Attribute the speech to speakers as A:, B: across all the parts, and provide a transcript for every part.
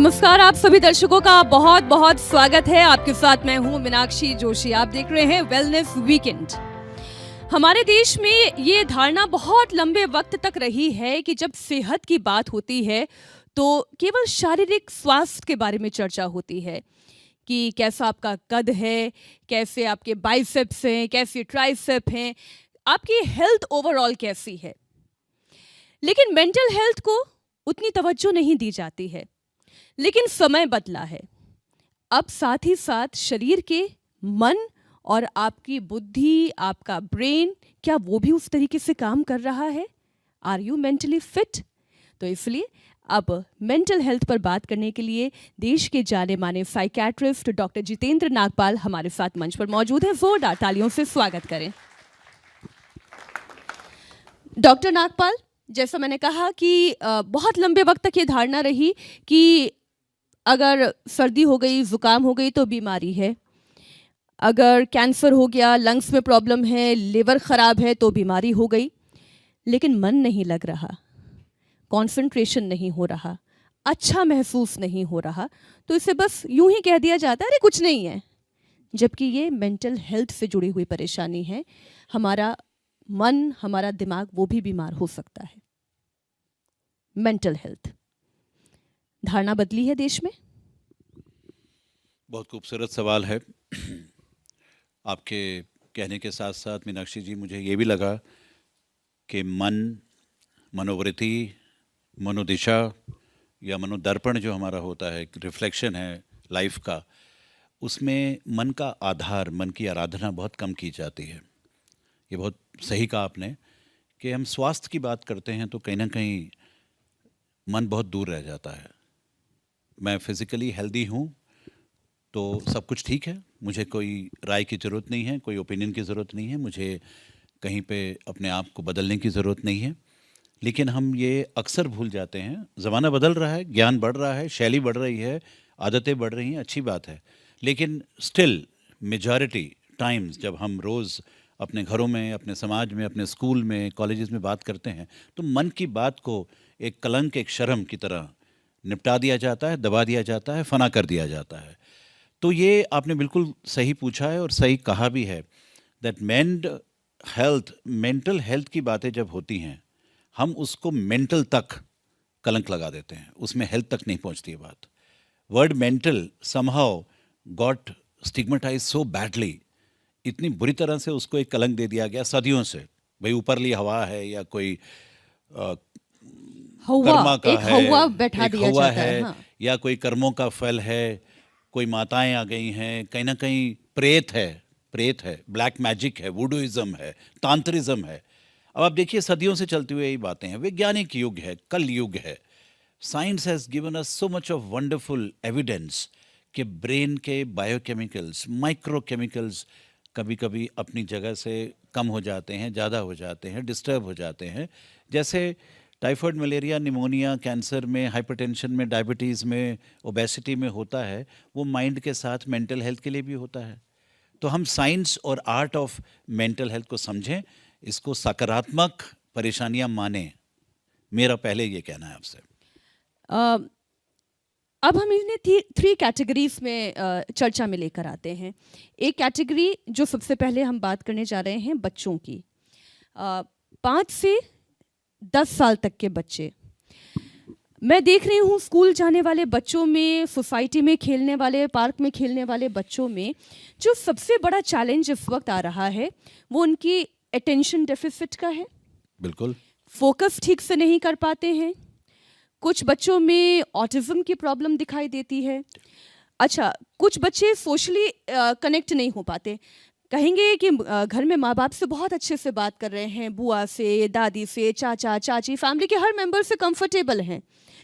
A: नमस्कार, आप सभी दर्शकों का बहुत बहुत स्वागत है। आपके साथ मैं हूं मीनाक्षी जोशी। आप देख रहे हैं वेलनेस वीकेंड। हमारे देश में ये धारणा बहुत लंबे वक्त तक रही है कि जब सेहत की बात होती है तो केवल शारीरिक स्वास्थ्य के बारे में चर्चा होती है कि कैसा आपका कद है, कैसे आपके बाइसेप्स हैं, कैसे ट्राइसेप हैं, आपकी हेल्थ ओवरऑल कैसी है। लेकिन मेंटल हेल्थ को उतनी तवज्जो नहीं दी जाती है। लेकिन समय बदला है। अब साथ ही साथ शरीर के मन और आपकी बुद्धि, आपका ब्रेन, क्या वो भी उस तरीके से काम कर रहा है? Are you mentally fit? तो इसलिए अब मेंटल हेल्थ पर बात करने के लिए देश के जाने माने साइकियाट्रिस्ट डॉक्टर जितेंद्र नागपाल हमारे साथ मंच पर मौजूद हैं। जोरदार तालियों से स्वागत करें। डॉक्टर नागपाल, जैसा मैंने कहा कि बहुत लंबे वक्त तक ये धारणा रही कि अगर सर्दी हो गई, जुकाम हो गई तो बीमारी है, अगर कैंसर हो गया, लंग्स में प्रॉब्लम है, लिवर खराब है तो बीमारी हो गई। लेकिन मन नहीं लग रहा, कंसंट्रेशन नहीं हो रहा, अच्छा महसूस नहीं हो रहा, तो इसे बस यूं ही कह दिया जाता है, अरे कुछ नहीं है। जबकि ये मेंटल हेल्थ से जुड़ी हुई परेशानी है। हमारा मन, हमारा दिमाग वो भी बीमार हो सकता है। मेंटल हेल्थ धारणा बदली है देश में?
B: बहुत खूबसूरत सवाल है। आपके कहने के साथ साथ मीनाक्षी जी, मुझे ये भी लगा कि मन, मनोवृत्ति, मनोदिशा या मनोदर्पण जो हमारा होता है, रिफ्लेक्शन है लाइफ का, उसमें मन का आधार, मन की आराधना बहुत कम की जाती है। ये बहुत सही कहा आपने कि हम स्वास्थ्य की बात करते हैं तो कहीं ना कहीं मन बहुत दूर रह जाता है। मैं फिज़िकली हेल्दी हूँ तो सब कुछ ठीक है, मुझे कोई राय की ज़रूरत नहीं है, कोई ओपिनियन की ज़रूरत नहीं है, मुझे कहीं पे अपने आप को बदलने की ज़रूरत नहीं है। लेकिन हम ये अक्सर भूल जाते हैं। ज़माना बदल रहा है, ज्ञान बढ़ रहा है, शैली बढ़ रही है, आदतें बढ़ रही हैं, अच्छी बात है। लेकिन स्टिल मेजॉरिटी टाइम्स जब हम रोज़ अपने घरों में, अपने समाज में, अपने स्कूल में, कॉलेजेस में बात करते हैं तो मन की बात को एक कलंक, एक शर्म की तरह निपटा दिया जाता है, दबा दिया जाता है, फना कर दिया जाता है। तो ये आपने बिल्कुल सही पूछा है और सही कहा भी है दैट मेंटल हेल्थ की बातें जब होती हैं, हम उसको मेंटल तक कलंक लगा देते हैं, उसमें हेल्थ तक नहीं पहुंचती है बात। Word mental somehow got stigmatise so badly, इतनी बुरी तरह से उसको एक कलंक दे दिया गया सदियों से। भाई ऊपरली हवा है या कोई कर्मा का है,
A: हवा बैठा
B: एक
A: दिया
B: हवा
A: जाता
B: है,
A: हाँ।
B: या कोई कर्मों का फल है, कोई माताएं आ गई हैं, कहीं ना कहीं प्रेत है, ब्लैक मैजिक है, वुडुइज्म है, तांत्रिज्म है। अब आप देखिए सदियों से चलती हुई यही बातें हैं। वैज्ञानिक युग है, कल युग है। Science has given us so much of wonderful evidence कि ब्रेन के बायोकेमिकल्स, माइक्रोकेमिकल्स कभी कभी अपनी जगह से कम हो जाते हैं, ज़्यादा हो जाते हैं, डिस्टर्ब हो जाते हैं। जैसे टाइफाइड, मलेरिया, निमोनिया, कैंसर में, हाइपरटेंशन में, डायबिटीज़ में, ओबेसिटी में होता है, वो माइंड के साथ मेंटल हेल्थ के लिए भी होता है। तो हम साइंस और आर्ट ऑफ मेंटल हेल्थ को समझें, इसको सकारात्मक परेशानियां मानें। मेरा पहले ये कहना है आपसे।
A: अब हम इन्हें थ्री कैटेगरीज में चर्चा में लेकर आते हैं। एक कैटेगरी जो सबसे पहले हम बात करने जा रहे हैं बच्चों की। 5 से 10 साल तक के बच्चे, मैं देख रही हूँ स्कूल जाने वाले बच्चों में, सोसाइटी में खेलने वाले, पार्क में खेलने वाले बच्चों में जो सबसे बड़ा चैलेंज इस वक्त आ रहा है वो उनकी अटेंशन डेफिसिट का है।
B: बिल्कुल।
A: फोकस ठीक से नहीं कर पाते हैं। कुछ बच्चों में ऑटिज्म की प्रॉब्लम दिखाई देती है। अच्छा, कुछ बच्चे सोशली कनेक्ट नहीं हो पाते। कहेंगे कि घर में माँ बाप से बहुत अच्छे से बात कर रहे हैं, बुआ से, दादी से, चाचा चाची, फैमिली के हर मेंबर से कंफर्टेबल हैं,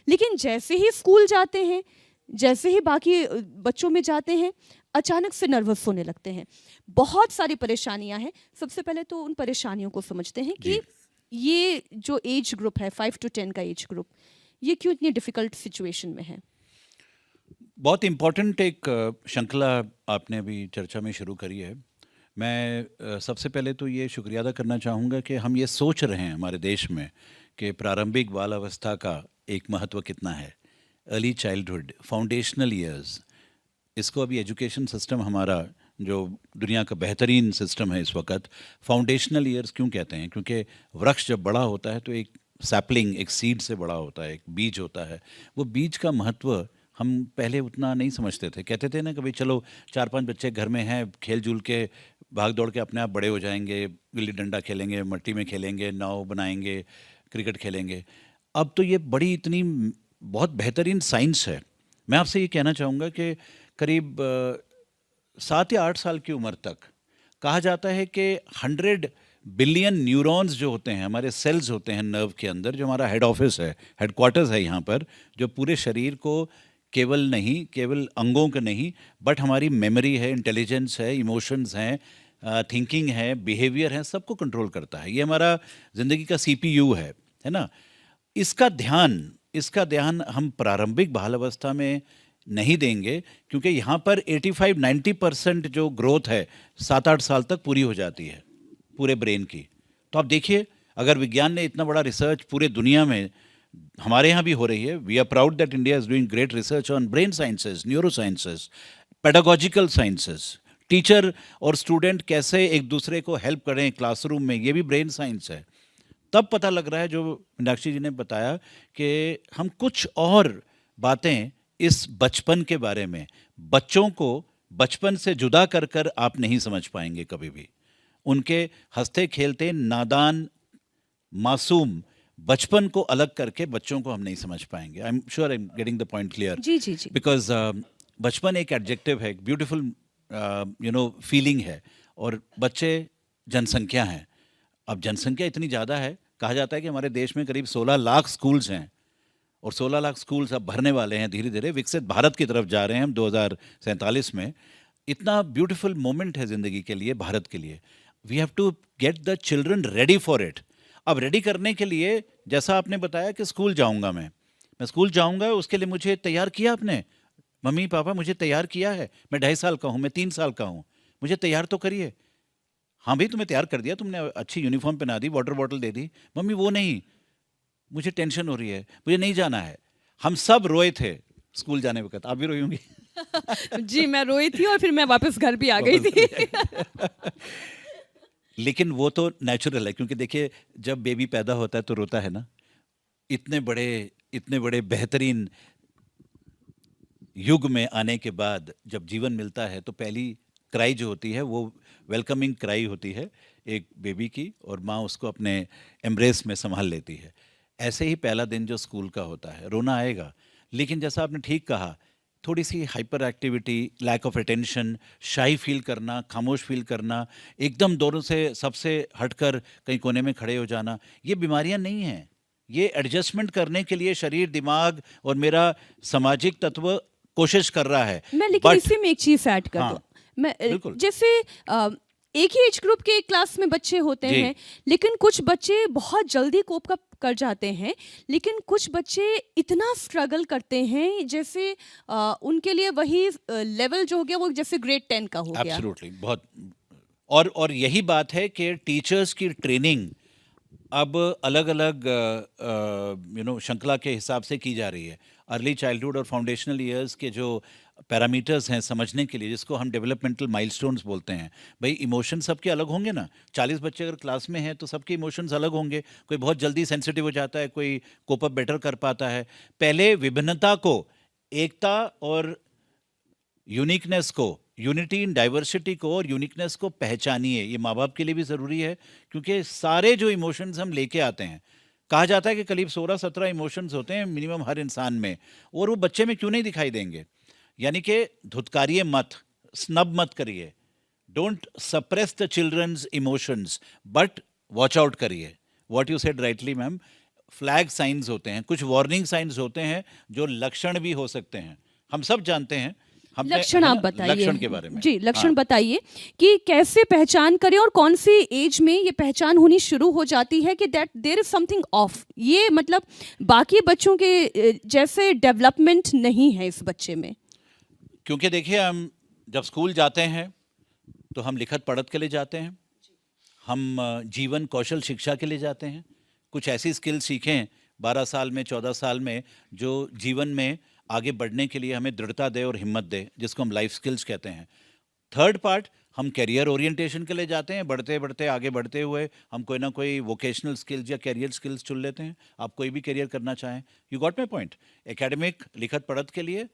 A: लेकिन जैसे ही स्कूल जाते हैं, जैसे ही बाकी बच्चों में जाते हैं, अचानक से नर्वस होने लगते हैं। बहुत सारी परेशानियां हैं। सबसे पहले तो उन परेशानियों को समझते हैं कि ये जो एज ग्रुप है 5 to 10 का एज ग्रुप, ये क्यों इतनी डिफिकल्ट सिचुएशन में है।
B: बहुत इम्पोर्टेंट एक श्रृंखला आपने अभी चर्चा में शुरू करी है। मैं सबसे पहले तो ये शुक्रिया अदा करना चाहूँगा कि हम ये सोच रहे हैं हमारे देश में कि प्रारंभिक बाल अवस्था का एक महत्व कितना है। अर्ली चाइल्डहुड, फाउंडेशनल ईयर्स, इसको अभी एजुकेशन सिस्टम हमारा जो दुनिया का बेहतरीन सिस्टम है इस वक्त, फाउंडेशनल ईयर्स क्यों कहते हैं? क्योंकि वृक्ष जब बड़ा होता है तो एक सैपलिंग, एक सीड से बड़ा होता है, एक बीज होता है। वो बीज का महत्व हम पहले उतना नहीं समझते थे। कहते थे ना कि भाई चलो 4-5 बच्चे घर में हैं, खेल जुल के भाग दौड़ के अपने आप बड़े हो जाएंगे, गिल्ली डंडा खेलेंगे, मट्टी में खेलेंगे, नाव बनाएंगे, क्रिकेट खेलेंगे। अब तो ये बड़ी इतनी बहुत बेहतरीन साइंस है। मैं आपसे ये कहना चाहूँगा कि करीब 7 या 8 साल की उम्र तक कहा जाता है कि 100 बिलियन न्यूरॉन्स जो होते हैं, हमारे सेल्स होते हैं नर्व के अंदर, जो हमारा हेड ऑफिस है, हेडक्वार्टर्स है यहाँ पर, जो पूरे शरीर को केवल अंगों का नहीं, बट हमारी मेमोरी है, इंटेलिजेंस है, इमोशंस हैं, थिंकिंग है, बिहेवियर है, सबको कंट्रोल करता है। ये हमारा ज़िंदगी का CPU है ना। इसका ध्यान हम प्रारंभिक बाल अवस्था में नहीं देंगे, क्योंकि यहाँ पर 85-90% जो ग्रोथ है 7-8 साल तक पूरी हो जाती है पूरे ब्रेन की। तो आप देखिए, अगर विज्ञान ने इतना बड़ा रिसर्च पूरे दुनिया में, हमारे यहाँ भी हो रही है, we are proud that India is doing great research on brain sciences, neuro sciences, pedagogical sciences, teacher और स्टूडेंट कैसे एक दूसरे को हेल्प करें क्लासरूम में, ये भी ब्रेन साइंस है। तब पता लग रहा है, जो मीनाक्षी जी ने बताया, कि हम कुछ और बातें इस बचपन के बारे में, बच्चों को बचपन से जुदा कर कर आप नहीं समझ पाएंगे कभी भी। उनके हंसते खेलते नादान मासूम बचपन को अलग करके बच्चों को हम नहीं समझ पाएंगे। I am sure I am getting the point clear.
A: जी जी जी।
B: बिकॉज बचपन एक एडजेक्टिव है, एक ब्यूटीफुल फीलिंग है, और बच्चे जनसंख्या हैं। अब जनसंख्या इतनी ज़्यादा है, कहा जाता है कि हमारे देश में करीब 16 लाख स्कूल्स हैं, और 16 लाख स्कूल्स अब भरने वाले हैं, धीरे धीरे विकसित भारत की तरफ जा रहे हैं हम 2047 में। इतना ब्यूटीफुल मोमेंट है ज़िंदगी के लिए, भारत के लिए। We have to get the children ready for it. अब रेडी करने के लिए, जैसा आपने बताया कि स्कूल जाऊंगा मैं स्कूल जाऊंगा, उसके लिए मुझे तैयार किया आपने, मम्मी पापा मुझे तैयार किया है। मैं 2.5 साल का हूँ, मैं 3 साल का हूँ, मुझे तैयार तो करिए। हाँ भाई, तुम्हें तैयार कर दिया, तुमने अच्छी यूनिफॉर्म पहना दी, वाटर बॉटल दे दी। मम्मी वो नहीं, मुझे टेंशन हो रही है, मुझे नहीं जाना है। हम सब रोए थे स्कूल जाने वक्त, आप भी रोई होंगी।
A: जी, मैं रोई थी और फिर मैं वापस घर भी आ गई थी।
B: लेकिन वो तो नेचुरल है, क्योंकि देखिए जब बेबी पैदा होता है तो रोता है ना। इतने बड़े बेहतरीन युग में आने के बाद जब जीवन मिलता है, तो पहली क्राई जो होती है वो वेलकमिंग क्राई होती है एक बेबी की, और माँ उसको अपने एम्ब्रेस में संभाल लेती है। ऐसे ही पहला दिन जो स्कूल का होता है, रोना आएगा। लेकिन जैसा आपने ठीक कहा, थोड़ी सी hyper activity, lack of attention, shy feel करना, खामोश फील करना, एकदम दोनों से सबसे हटकर कहीं कोने में खड़े हो जाना, ये बीमारियां नहीं हैं। ये एडजस्टमेंट करने के लिए शरीर, दिमाग और मेरा सामाजिक तत्व कोशिश कर रहा है।
A: मैं लेकिन
B: But-
A: इसी में एक चीज ऐड कर
B: हाँ,
A: दूं। मैं
B: बिल्कुल।
A: जैसे एक ही एज ग्रुप के एक क्लास में बच्चे होते
B: जी।
A: हैं, लेकिन कुछ बच्चे बहुत जल्दी कोप अप कर जाते हैं, लेकिन कुछ बच्चे इतना स्ट्रगल करते हैं, जैसे उनके लिए वही लेवल जो हो गया वो जैसे ग्रेड 10 का हो गया।
B: एब्सोल्युटली, बहुत। और यही बात है कि टीचर्स की ट्रेनिंग अब अलग अलग श्रृंखला के हिसाब से की जा रही है। अर्ली चाइल्डहुड और फाउंडेशनल ईयर्स के जो पैरामीटर्स हैं समझने के लिए, जिसको हम डेवलपमेंटल माइलस्टोन्स बोलते हैं। भाई इमोशन सबके अलग होंगे ना। 40 बच्चे अगर क्लास में हैं तो सबके इमोशंस अलग होंगे। कोई बहुत जल्दी सेंसिटिव हो जाता है, कोई कोप अप बेटर कर पाता है। पहले विभिन्नता को, एकता और यूनिकनेस को, यूनिटी इन डाइवर्सिटी को और यूनिकनेस को पहचानिए। ये माँ बाप के लिए भी ज़रूरी है, क्योंकि सारे जो इमोशंस हम लेके आते हैं, कहा जाता है कि करीब 16-17 इमोशंस होते हैं मिनिमम हर इंसान में, और वो बच्चे में क्यों नहीं दिखाई देंगे। यानी कि धुतकारिए मत, स्नब मत करिए, don't suppress the children's emotions, but watch out करिए। What you said rightly ma'am, flag signs होते हैं, कुछ वार्निंग साइंस होते हैं, जो लक्षण भी हो सकते हैं। हम सब जानते हैं।
A: लक्षण आप बताइए।
B: लक्षण के बारे में
A: जी, लक्षण
B: हाँ।
A: बताइए कि कैसे पहचान करें और कौन सी एज में ये पहचान होनी शुरू हो जाती है कि that there is something off. ये मतलब बाकी बच्चों के जैसे डेवलपमेंट नहीं है इस बच्चे में।
B: क्योंकि देखिए, हम जब स्कूल जाते हैं तो हम लिखत पढ़त के लिए जाते हैं, हम जीवन कौशल शिक्षा के लिए जाते हैं। कुछ ऐसी स्किल सीखें 12 साल में, 14 साल में, जो जीवन में आगे बढ़ने के लिए हमें दृढ़ता दे और हिम्मत दे, जिसको हम लाइफ स्किल्स कहते हैं। थर्ड पार्ट, हम करियर ओरिएंटेशन के लिए जाते हैं, बढ़ते बढ़ते आगे बढ़ते हुए हम कोई ना कोई वोकेशनल स्किल्स या करियर स्किल्स चुन लेते हैं। आप कोई भी करियर करना चाहें, you got my point. Academic लिखत पढ़त के लिए,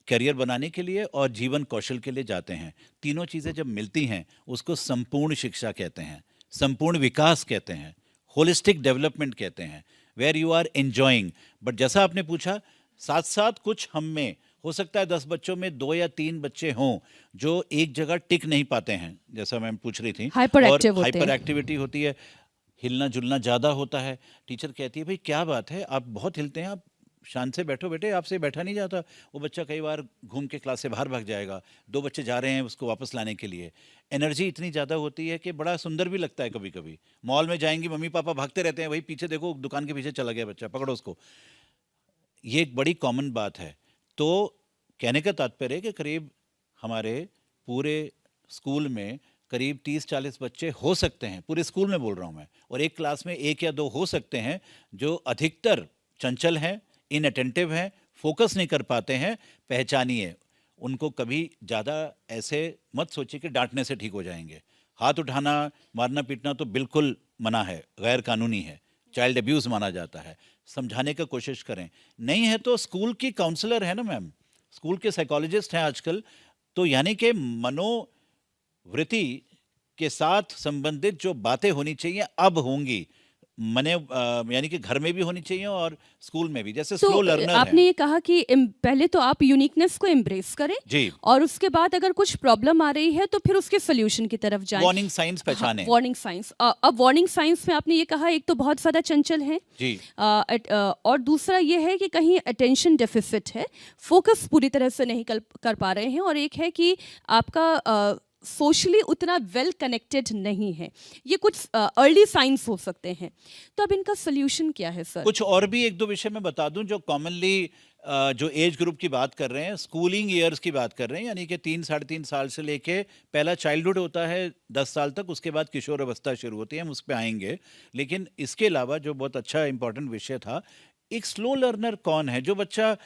B: करियर बनाने के लिए और जीवन कौशल के लिए जाते हैं। तीनों चीज़ें जब मिलती हैं उसको संपूर्ण शिक्षा कहते हैं, संपूर्ण विकास कहते हैं, होलिस्टिक डेवलपमेंट कहते हैं, where you are enjoying. But जैसा आपने पूछा, साथ साथ कुछ हम में हो सकता है 10 बच्चों में 2 या 3 बच्चे हों जो एक जगह टिक नहीं पाते हैं, जैसा मैम पूछ रही थी।
A: हाइपर
B: और
A: एक्टिव होते
B: हाइपर
A: हैं।
B: एक्टिविटी होती है, हिलना जुलना ज़्यादा होता है। टीचर कहती है भाई क्या बात है, आप बहुत हिलते हैं, आप शांत से बैठो बेटे, आपसे बैठा नहीं जाता। वो बच्चा कई बार घूम के क्लास से बाहर भाग जाएगा, 2 बच्चे जा रहे हैं उसको वापस लाने के लिए। एनर्जी इतनी ज़्यादा होती है कि बड़ा सुंदर भी लगता है। कभी कभी मॉल में जाएंगी, मम्मी पापा भागते रहते हैं, भाई पीछे देखो दुकान के पीछे चला गया बच्चा, पकड़ो उसको। ये एक बड़ी कॉमन बात है। तो कहने का तात्पर्य है कि करीब हमारे पूरे स्कूल में करीब 30-40 बच्चे हो सकते हैं, पूरे स्कूल में बोल रहा हूँ मैं, और एक क्लास में 1 या 2 हो सकते हैं जो अधिकतर चंचल हैं, इनअटेंटिव हैं, फोकस नहीं कर पाते हैं। पहचानिए उनको, कभी ज़्यादा ऐसे मत सोचिए कि डांटने से ठीक हो जाएंगे। हाथ उठाना, मारना पीटना तो बिल्कुल मना है, गैर कानूनी है, चाइल्ड अब्यूज़ माना जाता है। समझाने का कोशिश करें, नहीं है तो स्कूल की काउंसलर है ना मैम, स्कूल के साइकोलॉजिस्ट हैं आजकल, तो यानी कि मनोवृत्ति के साथ संबंधित जो बातें होनी चाहिए अब होंगी। मने यानी कि घर में भी होनी चाहिए और स्कूल में भी। जैसे
A: तो
B: स्लो लर्नर
A: आपने
B: हैं
A: ये कहा कि पहले तो आप यूनिकनेस को एम्ब्रेस करें
B: जी,
A: और उसके बाद अगर कुछ प्रॉब्लम आ रही है तो फिर उसके सोल्यूशन की तरफ जाएं।
B: वार्निंग साइंस पहचानें
A: वार्निंग साइंस, अब वार्निंग साइंस में आपने ये कहा, एक तो बहुत ज़्यादा चंचल है,
B: जी,
A: और दूसरा ये है कि कहीं अटेंशन डेफिसिट है, फोकस पूरी तरह से नहीं कर पा रहे हैं, और एक है कि आपका सोशली उतना वेल कनेक्टेड नहीं है। ये कुछ अर्ली साइंस हो सकते हैं। तो अब इनका सोल्यूशन क्या है सर?
B: कुछ और भी 1-2 विषय मैं बता दूं जो कॉमनली जो एज ग्रुप की बात कर रहे हैं, स्कूलिंग ईयर्स की बात कर रहे हैं, यानी कि 3-3.5 साल से लेके पहला चाइल्डहुड होता है 10 साल तक, उसके बाद किशोर अवस्था शुरू होती है, हम उस पर आएंगे। लेकिन इसके अलावा जो बहुत अच्छा इंपॉर्टेंट विषय था, एक स्लो लर्नर कौन है, जो बच्चा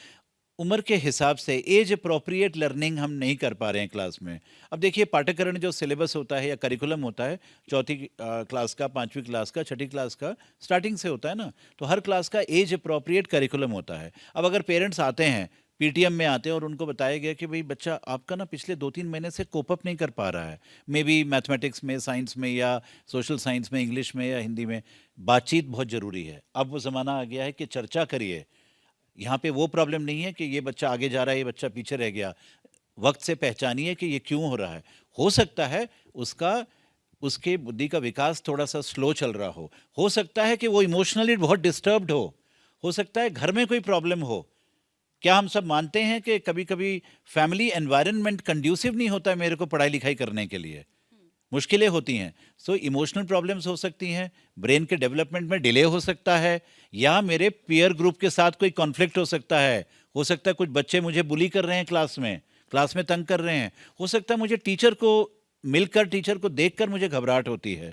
B: उम्र के हिसाब से एज अप्रोप्रिएट लर्निंग हम नहीं कर पा रहे हैं क्लास में। अब देखिए पाठ्यक्रम जो सिलेबस होता है या करिकुलम होता है, चौथी क्लास का, 5वीं क्लास का, छठी क्लास का स्टार्टिंग से होता है ना, तो हर क्लास का एज अप्रोप्रिएट करिकुलम होता है। अब अगर पेरेंट्स आते हैं, पीटीएम में आते हैं और उनको बताया गया कि भाई बच्चा आपका ना पिछले 2-3 महीने से कोप अप नहीं कर पा रहा है, मे बी मैथमेटिक्स में, साइंस में, या सोशल साइंस में, इंग्लिश में या हिंदी में, बातचीत बहुत ज़रूरी है। अब वो ज़माना आ गया है कि चर्चा करिए। यहाँ पे वो प्रॉब्लम नहीं है कि ये बच्चा आगे जा रहा है, ये बच्चा पीछे रह गया। वक्त से पहचानिए कि ये क्यों हो रहा है। हो सकता है उसके बुद्धि का विकास थोड़ा सा स्लो चल रहा हो सकता है कि वो इमोशनली बहुत डिस्टर्ब्ड हो सकता है घर में कोई प्रॉब्लम हो। क्या हम सब मानते हैं कि कभी कभी फैमिली एनवायरनमेंट कंड्यूसिव नहीं होता है मेरे को पढ़ाई लिखाई करने के लिए, मुश्किलें होती हैं। सो इमोशनल प्रॉब्लम्स हो सकती हैं, ब्रेन के डेवलपमेंट में डिले हो सकता है, या मेरे पीयर ग्रुप के साथ कोई कॉन्फ्लिक्ट हो सकता है कुछ बच्चे मुझे बुली कर रहे हैं क्लास में तंग कर रहे हैं, हो सकता है मुझे टीचर को देखकर मुझे घबराहट होती है।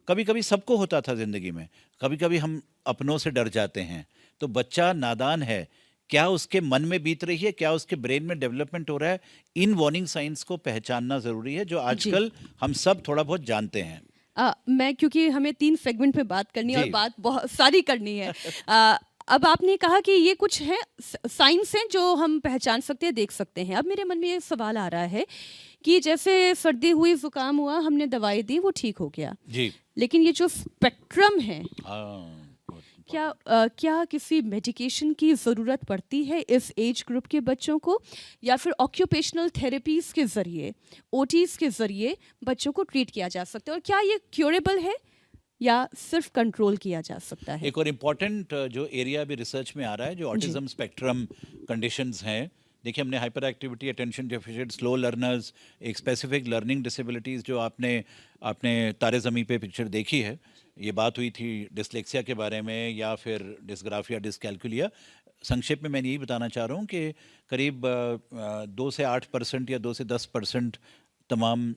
B: कभी कभी सबको होता था ज़िंदगी में, कभी कभी हम अपनों से डर जाते हैं। तो बच्चा नादान है, क्या उसके मन में बीत रही है, क्या उसके ब्रेन में डेवलपमेंट हो रहा है, इन वार्निंग साइंस को पहचानना ज़रूरी है, जो आजकल हम सब थोड़ा बहुत जानते हैं।
A: मैं, क्योंकि हमें 3 सेगमेंट पे बात करनी है और
B: जी।
A: बात बहुत सारी करनी है। अब आपने कहा कि ये कुछ है साइंस हैं जो हम पहचान सकते हैं, देख सकते हैं। अब मेरे मन में ये सवाल आ रहा है कि जैसे सर्दी हुई, जुकाम हुआ, हमने दवाई दी, वो ठीक हो गया,
B: जी,
A: लेकिन ये जो स्पेक्ट्रम है,
B: हाँ,
A: क्या किसी मेडिकेशन की ज़रूरत पड़ती है इस एज ग्रुप के बच्चों को, या फिर ऑक्यूपेशनल थेरेपीज़ के ज़रिए, ओटीज़ के ज़रिए बच्चों को ट्रीट किया जा सकता है, और क्या ये क्योरेबल है या सिर्फ कंट्रोल किया जा सकता है?
B: एक और इम्पॉर्टेंट जो एरिया अभी रिसर्च में आ रहा है, जो ऑटिज्म स्पेक्ट्रम कंडीशंस हैं। देखिए हमने hyper activity, attention deficit, slow learners, एक स्पेसिफिक लर्निंग डिसेबिलिटीज़ जो आपने तारे ज़मीं पे पिक्चर देखी है, ये बात हुई थी डिसलेक्सिया के बारे में या फिर डिस्ग्राफिया, डिसकैलकुलिया। संक्षेप में मैं यही बताना चाह रहा हूँ कि करीब 2 से 8% या 2 से 10% तमाम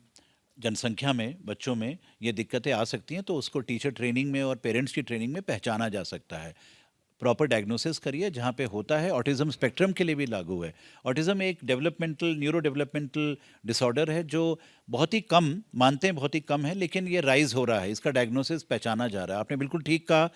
B: जनसंख्या में, बच्चों में ये दिक्कतें आ सकती हैं, तो उसको टीचर ट्रेनिंग में और पेरेंट्स की ट्रेनिंग में पहचाना जा सकता है। प्रॉपर डायग्नोसिस करिए। जहाँ पे होता है, ऑटिज्म स्पेक्ट्रम के लिए भी लागू है। ऑटिज्म एक डेवलपमेंटल न्यूरो डेवलपमेंटल डिसऑर्डर है जो बहुत ही कम, मानते हैं बहुत ही कम है, लेकिन ये राइज हो रहा है, इसका डायग्नोसिस पहचाना जा रहा है। आपने बिल्कुल ठीक कहा,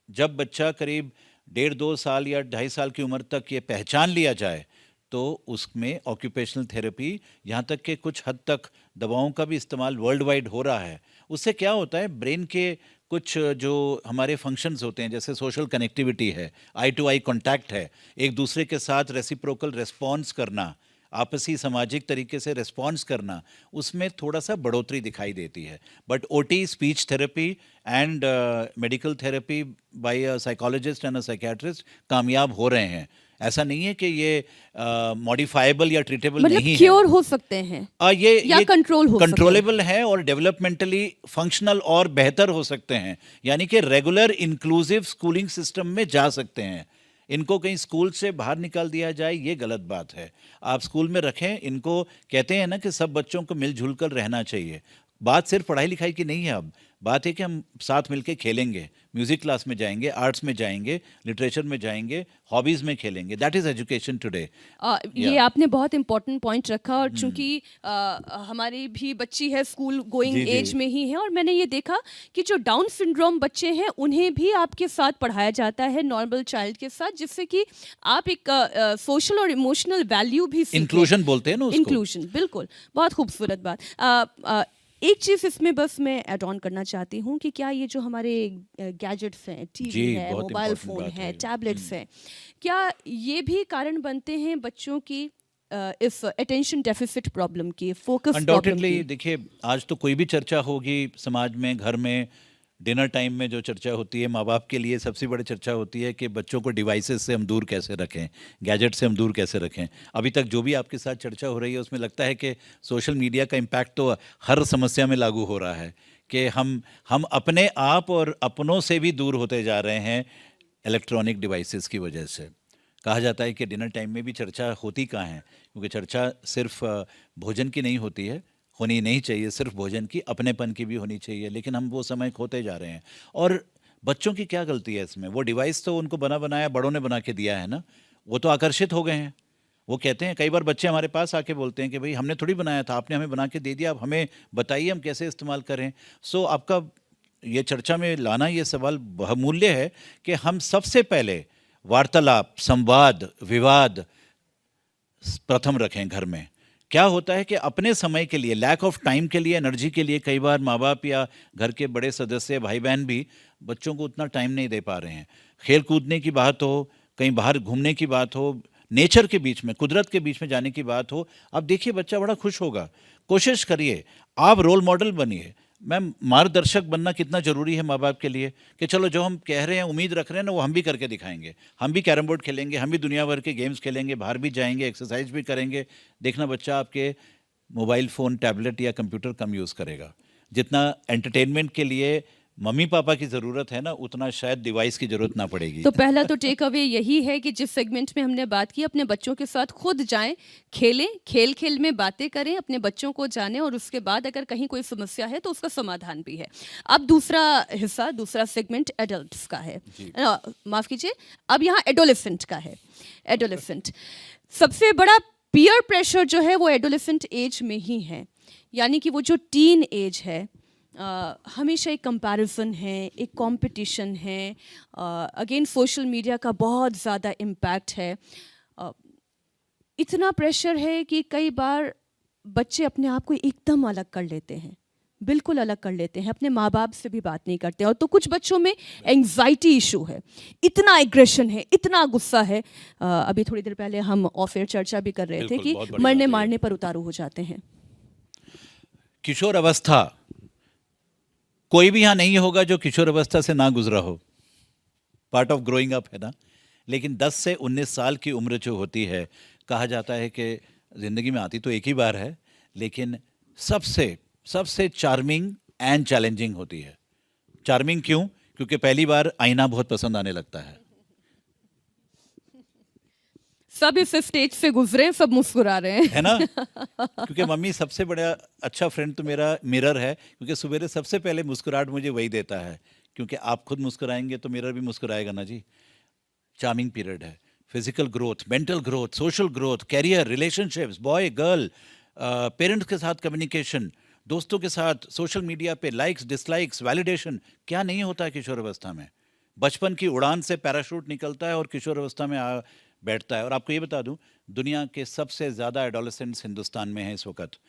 B: जब बच्चा करीब 1.5-2 साल या 2.5 साल की उम्र तक ये पहचान लिया जाए तो उसमें ऑक्यूपेशनल थेरेपी, यहाँ तक कि कुछ हद तक दवाओं का भी इस्तेमाल वर्ल्ड वाइड हो रहा है। उससे क्या होता है, ब्रेन के कुछ जो हमारे फंक्शंस होते हैं, जैसे सोशल कनेक्टिविटी है, आई टू आई कांटेक्ट है, एक दूसरे के साथ रेसिप्रोकल रिस्पॉन्स करना, आपसी सामाजिक तरीके से रिस्पॉन्स करना, उसमें थोड़ा सा बढ़ोतरी दिखाई देती है। But OT, speech therapy and medical therapy by a psychologist and a psychiatrist कामयाब हो रहे हैं। ऐसा नहीं है कि ये मॉडिफाइबल या ट्रीटेबल
A: मतलब
B: नहीं है।
A: क्योर हो सकते हैं या कंट्रोल हो सकते हैं।
B: कंट्रोलेबल है और डेवलपमेंटली फंक्शनल और बेहतर हो सकते हैं, यानी कि रेगुलर इंक्लूसिव स्कूलिंग सिस्टम में जा सकते हैं। इनको कहीं स्कूल से बाहर निकाल दिया जाए, ये गलत बात है। आप स्कूल में रखें इनको। कहते हैं ना कि सब बच्चों को मिलजुल कर रहना चाहिए। बात सिर्फ पढ़ाई लिखाई की नहीं है, अब बात है कि हम साथ मिलके खेलेंगे, म्यूजिक क्लास में जाएंगे, आर्ट्स में जाएंगे, लिटरेचर में जाएंगे, हॉबीज में खेलेंगे। That is education today.
A: ये आपने बहुत इंपॉर्टेंट पॉइंट रखा, और चूंकि हमारी भी बच्ची है, स्कूल गोइंग
B: जी, जी।
A: एज में ही है, और मैंने ये देखा कि जो डाउन सिंड्रोम बच्चे हैं उन्हें भी आपके साथ पढ़ाया जाता है नॉर्मल चाइल्ड के साथ, जिससे कि आप एक सोशल और इमोशनल वैल्यू भी सीखें।
B: इंक्लूजन बोलते हैं ना उसको।
A: इंक्लूजन, बिल्कुल, बहुत खूबसूरत बात। एक चीज़ इसमें बस मैं ऐड ऑन करना चाहती हूँ कि क्या ये जो हमारे गैजेट्स हैं, टीवी
B: जी,
A: है,
B: बहुत
A: मोबाइल
B: important
A: फ़ोन
B: बात
A: है,
B: है।
A: टैबलेट्स हैं, क्या ये भी कारण बनते हैं बच्चों की इस अटेंशन डेफिसिट प्रॉब्लम की, फोकस प्रॉब्लम
B: अनडाउटेडली
A: की?
B: देखिए, आज तो कोई भी चर्चा होगी समाज में, घर में, डिनर टाइम में जो चर्चा होती है, माँ बाप के लिए सबसे बड़ी चर्चा होती है कि बच्चों को डिवाइसेस से हम दूर कैसे रखें, गैजेट से हम दूर कैसे रखें। अभी तक जो भी आपके साथ चर्चा हो रही है उसमें लगता है कि सोशल मीडिया का इम्पैक्ट तो हर समस्या में लागू हो रहा है, कि हम अपने आप और अपनों से भी दूर होते जा रहे हैं इलेक्ट्रॉनिक डिवाइसेस की वजह से। कहा जाता है कि डिनर टाइम में भी चर्चा होती कहाँ है, क्योंकि चर्चा सिर्फ भोजन की नहीं होती है, होनी नहीं चाहिए सिर्फ भोजन की, अपनेपन की भी होनी चाहिए, लेकिन हम वो समय खोते जा रहे हैं। और बच्चों की क्या गलती है इसमें? वो डिवाइस तो उनको बना बनाया बड़ों ने बना के दिया है ना, वो तो आकर्षित हो गए हैं। वो कहते हैं, कई बार बच्चे हमारे पास आके बोलते हैं कि भाई हमने थोड़ी बनाया था, आपने हमें बना के दे दिया, अब हमें बताइए हम कैसे इस्तेमाल करें। सो आपका ये चर्चा में लाना ये सवाल बहुमूल्य है कि हम सबसे पहले वार्तालाप, संवाद, विवाद प्रथम रखें घर में। क्या होता है कि अपने समय के लिए, लैक ऑफ टाइम के लिए, एनर्जी के लिए, कई बार माँ बाप या घर के बड़े सदस्य, भाई बहन भी बच्चों को उतना टाइम नहीं दे पा रहे हैं। खेल कूदने की बात हो, कहीं बाहर घूमने की बात हो, नेचर के बीच में, कुदरत के बीच में जाने की बात हो, अब देखिए बच्चा बड़ा खुश होगा। कोशिश करिए, आप रोल मॉडल बनिए। मैम, मार्गदर्शक बनना कितना ज़रूरी है माँ बाप के लिए, कि चलो जो हम कह रहे हैं, उम्मीद रख रहे हैं ना, वो हम भी करके दिखाएंगे। हम भी कैरम बोर्ड खेलेंगे, हम भी दुनिया भर के गेम्स खेलेंगे, बाहर भी जाएंगे, एक्सरसाइज भी करेंगे। देखना बच्चा आपके मोबाइल फ़ोन, टैबलेट या कंप्यूटर कम यूज़ करेगा। जितना एंटरटेनमेंट के लिए मम्मी पापा की ज़रूरत है ना, उतना शायद डिवाइस की ज़रूरत ना पड़ेगी।
A: तो पहला तो टेक अवे यही है कि जिस सेगमेंट में हमने बात की, अपने बच्चों के साथ खुद जाएं, खेलें, खेल खेल में बातें करें, अपने बच्चों को जानें, और उसके बाद अगर कहीं कोई समस्या है तो उसका समाधान भी है। अब दूसरा हिस्सा, दूसरा सेगमेंट एडल्ट्स का है, माफ़ कीजिए, अब यहाँ एडोलेसेंट का है। एडोलेसेंट, सबसे बड़ा पीयर प्रेशर जो है वो एडोलेसेंट एज में ही है, यानी कि वो जो टीन एज है, हमेशा एक कंपैरिजन है, एक कंपटीशन है, अगेन सोशल मीडिया का बहुत ज़्यादा इम्पैक्ट है। इतना प्रेशर है कि कई बार बच्चे अपने आप को एकदम अलग कर लेते हैं, बिल्कुल अलग कर लेते हैं, अपने माँ बाप से भी बात नहीं करते हैं। और तो कुछ बच्चों में एंग्जाइटी इशू है, इतना एग्रेशन है, इतना गुस्सा है। अभी थोड़ी देर पहले हम ऑफ एयर चर्चा भी कर रहे थे
B: बिल्कुल,
A: कि
B: बहुत बड़ी
A: मरने
B: बात है।
A: मारने पर उतारू हो जाते हैं।
B: किशोर अवस्था, कोई भी यहाँ नहीं होगा जो किशोर अवस्था से ना गुजरा हो, पार्ट ऑफ ग्रोइंग अप है ना। लेकिन 10 से 19 साल की उम्र जो होती है, कहा जाता है कि ज़िंदगी में आती तो एक ही बार है, लेकिन सबसे सबसे चार्मिंग एंड चैलेंजिंग होती है। चार्मिंग क्यों? क्योंकि पहली बार आईना बहुत पसंद आने लगता है।
A: सब इस स्टेज से गुजरे, सब मुस्कुरा रहे हैं,
B: है ना। क्योंकि मम्मी सबसे बड़ा अच्छा फ्रेंड तो मेरा मिरर है, क्योंकि सवेरे सबसे पहले मुस्कुराहट मुझे वही देता है, क्योंकि आप खुद मुस्कुराएंगे तो मिरर भी मुस्कुराएगा ना जी। चार्मिंग पीरियड है। Physical growth, mental growth, social growth, career, relationships, boy girl, parents के साथ कम्युनिकेशन, दोस्तों के साथ सोशल मीडिया पे लाइक्स डिसलाइक्स, वैलिडेशन, क्या नहीं होता है किशोर अवस्था में। बचपन की उड़ान से पैराशूट निकलता है और किशोर अवस्था में आ बैठता है। और आपको ये बता दूं, दुनिया के सबसे ज़्यादा एडोलेसेंट्स हिंदुस्तान में हैं इस वक्त।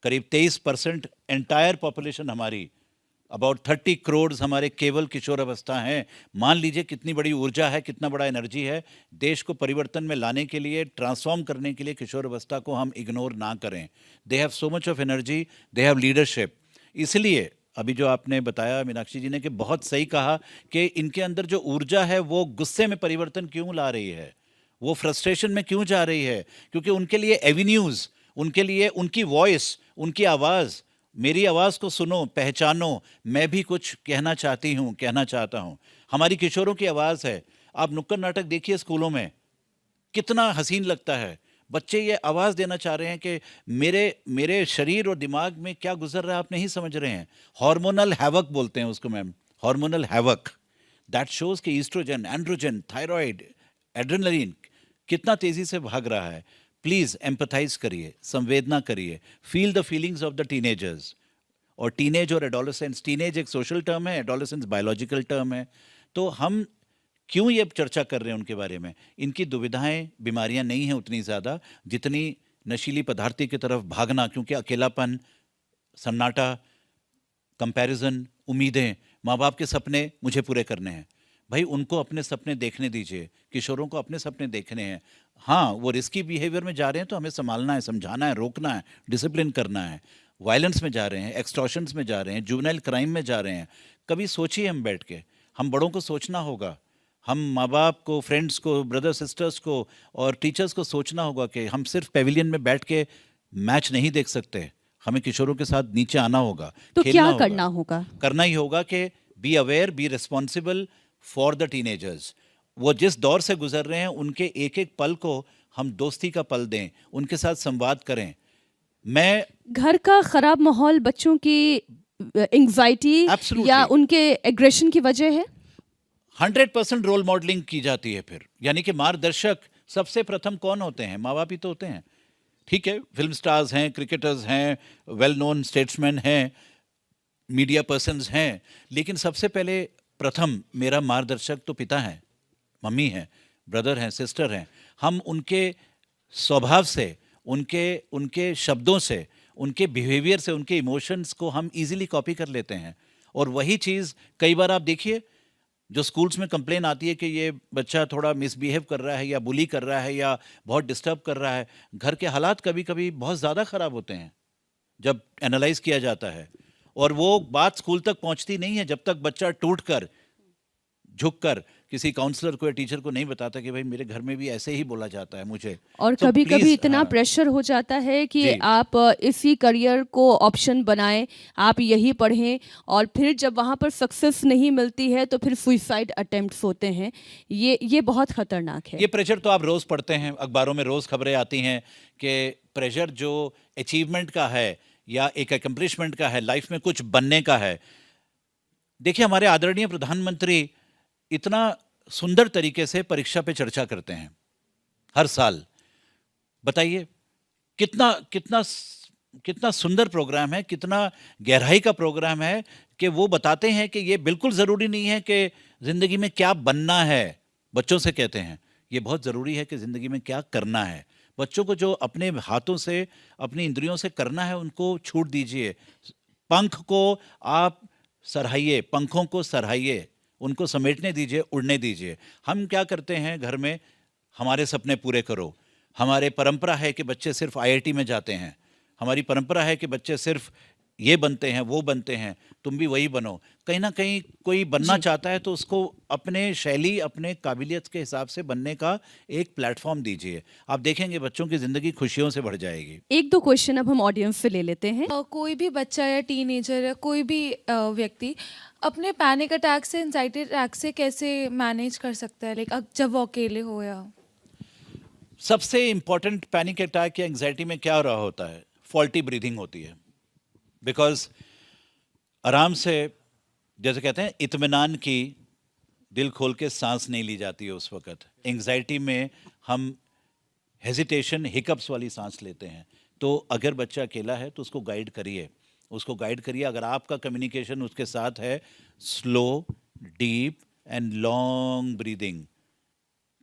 B: करीब 23% एंटायर पॉपुलेशन हमारी, अबाउट 30 करोड़ हमारे केवल किशोर अवस्था हैं। मान लीजिए कितनी बड़ी ऊर्जा है, कितना बड़ा एनर्जी है। देश को परिवर्तन में लाने के लिए, ट्रांसफॉर्म करने के लिए किशोर अवस्था को हम इग्नोर ना करें। They have so much of energy, they have leadership. इसलिए अभी जो आपने बताया मीनाक्षी जी ने, कि बहुत सही कहा कि इनके अंदर जो ऊर्जा है वो गुस्से में परिवर्तन क्यों ला रही है, वो फ्रस्ट्रेशन में क्यों जा रही है, क्योंकि उनके लिए एवेन्यूज़, उनके लिए उनकी वॉइस, उनकी आवाज़, मेरी आवाज़ को सुनो, पहचानो, मैं भी कुछ कहना चाहती हूँ, कहना चाहता हूँ। हमारी किशोरों की आवाज़ है। आप नुक्कड़ नाटक देखिए स्कूलों में, कितना हसीन लगता है। बच्चे ये आवाज़ देना चाह रहे हैं कि मेरे शरीर और दिमाग में क्या गुजर रहा है आप नहीं समझ रहे हैं। हार्मोनल हैवक बोलते हैं उसको ma'am, hormonal havoc. That shows कि ईस्ट्रोजन, एंड्रोजन, थायराइड, एड्रेनलिन कितना तेज़ी से भाग रहा है। प्लीज़ एम्पथाइज करिए, संवेदना करिए, feel the feelings of the teenagers. और टीनेज और एडोलेसेंस, टीनेज एक सोशल टर्म है, एडोलेसेंस बायोलॉजिकल टर्म है। तो हम क्यों ये चर्चा कर रहे हैं उनके बारे में? इनकी दुविधाएं, बीमारियां नहीं हैं उतनी ज़्यादा जितनी नशीली पदार्थों की तरफ भागना, क्योंकि अकेलापन, सन्नाटा, कंपैरिजन, उम्मीदें, माँ बाप के सपने मुझे पूरे करने हैं। भाई उनको अपने सपने देखने दीजिए, किशोरों को अपने सपने देखने हैं। हाँ, वो रिस्की बिहेवियर में जा रहे हैं तो हमें संभालना है, समझाना है, रोकना है, डिसिप्लिन करना है। वायलेंस में जा रहे हैं, एक्सटॉर्शंस में जा रहे हैं, जुवेनाइल क्राइम में जा रहे हैं। कभी सोचिए, हम बैठ के, हम बड़ों को सोचना होगा, हम माँ बाप को, फ्रेंड्स को, ब्रदर सिस्टर्स को और टीचर्स को सोचना होगा कि हम सिर्फ पेविलियन में बैठ के मैच नहीं देख सकते। हमें किशोरों के साथ नीचे आना होगा,
A: तो
B: खेलना
A: क्या
B: होगा।
A: करना होगा?
B: करना ही होगा कि be aware, be responsible for the teenagers. वो जिस दौर से गुजर रहे हैं उनके एक एक पल को हम दोस्ती का पल दें, उनके साथ संवाद करें। मैं
A: घर का खराब माहौल बच्चों की एंजाइटी
B: Absolutely.
A: या उनके एग्रेशन की वजह है?
B: 100% रोल मॉडलिंग की जाती है फिर, यानी कि मार्गदर्शक सबसे प्रथम कौन होते हैं? माँ बाप ही तो होते हैं। ठीक है, फिल्म स्टार्स हैं, क्रिकेटर्स हैं, वेल नोन स्टेट्समैन हैं, मीडिया पर्सन्स हैं, लेकिन सबसे पहले प्रथम मेरा मार्गदर्शक तो पिता हैं, मम्मी हैं, ब्रदर हैं, सिस्टर हैं। हम उनके स्वभाव से, उनके उनके शब्दों से, उनके बिहेवियर से, उनके इमोशंस को हम इजीली कॉपी कर लेते हैं। और वही चीज़ कई बार आप देखिए, जो स्कूल्स में कंप्लेन आती है कि ये बच्चा थोड़ा मिसबिहेव कर रहा है या बुली कर रहा है या बहुत डिस्टर्ब कर रहा है, घर के हालात कभी कभी बहुत ज़्यादा ख़राब होते हैं जब एनालाइज किया जाता है। और वो बात स्कूल तक पहुंचती नहीं है जब तक बच्चा टूट कर, झुक कर किसी काउंसलर को या टीचर को नहीं बताता कि भाई मेरे घर में भी ऐसे ही बोला जाता है मुझे।
A: और
B: तो
A: कभी कभी
B: please,
A: इतना
B: हाँ,
A: प्रेशर हो जाता है कि
B: जी।
A: आप इसी करियर को ऑप्शन बनाएं, आप यही पढ़ें, और फिर जब वहाँ पर सक्सेस नहीं मिलती है तो फिर सुइसाइड अटेम्प्ट्स होते हैं। ये बहुत खतरनाक है।
B: ये प्रेशर तो आप रोज पढ़ते हैं, अखबारों में रोज खबरें आती हैं कि प्रेशर जो अचीवमेंट का है या एक एकम्प्लिशमेंट का है, लाइफ में कुछ बनने का है। देखिए, हमारे आदरणीय प्रधानमंत्री इतना सुंदर तरीके से परीक्षा पे चर्चा करते हैं हर साल। बताइए कितना कितना कितना सुंदर प्रोग्राम है, कितना गहराई का प्रोग्राम है कि वो बताते हैं कि ये बिल्कुल ज़रूरी नहीं है कि ज़िंदगी में क्या बनना है। बच्चों से कहते हैं ये बहुत ज़रूरी है कि ज़िंदगी में क्या करना है। बच्चों को जो अपने हाथों से, अपनी इंद्रियों से करना है, उनको छूट दीजिए। पंख को आप सराहिए, पंखों को सराहिए, उनको समेटने दीजिए, उड़ने दीजिए। हम क्या करते हैं घर में, हमारे सपने पूरे करो। हमारे परंपरा है कि बच्चे सिर्फ आईआईटी में जाते हैं, हमारी परंपरा है कि बच्चे सिर्फ ये बनते हैं, वो बनते हैं, तुम भी वही बनो। कहीं ना कहीं कोई बनना चाहता है तो उसको अपने शैली, अपने काबिलियत के हिसाब से बनने का एक प्लेटफॉर्म दीजिए। आप देखेंगे बच्चों की ज़िंदगी खुशियों से भर जाएगी।
A: एक दो क्वेश्चन अब हम ऑडियंस से ले लेते हैं।
C: कोई भी बच्चा या टीनेजर या कोई भी व्यक्ति अपने पैनिक अटैक से, एंजाइटी अटैक से कैसे मैनेज कर सकता है, लाइक जब वो अकेले हो या?
B: सबसे इम्पॉर्टेंट पैनिक अटैक या एंग्जाइटी में क्या हो रहा होता है? फॉल्टी ब्रीदिंग होती है। बिकॉज आराम से, जैसे कहते हैं, इत्मीनान की दिल खोल के सांस नहीं ली जाती है उस वक्त। एंग्जाइटी में हम हेजिटेशन, हिकअप्स वाली सांस लेते हैं। तो अगर बच्चा अकेला है तो उसको गाइड करिए, उसको गाइड करिए। अगर आपका कम्युनिकेशन उसके साथ है, slow, deep and long breathing,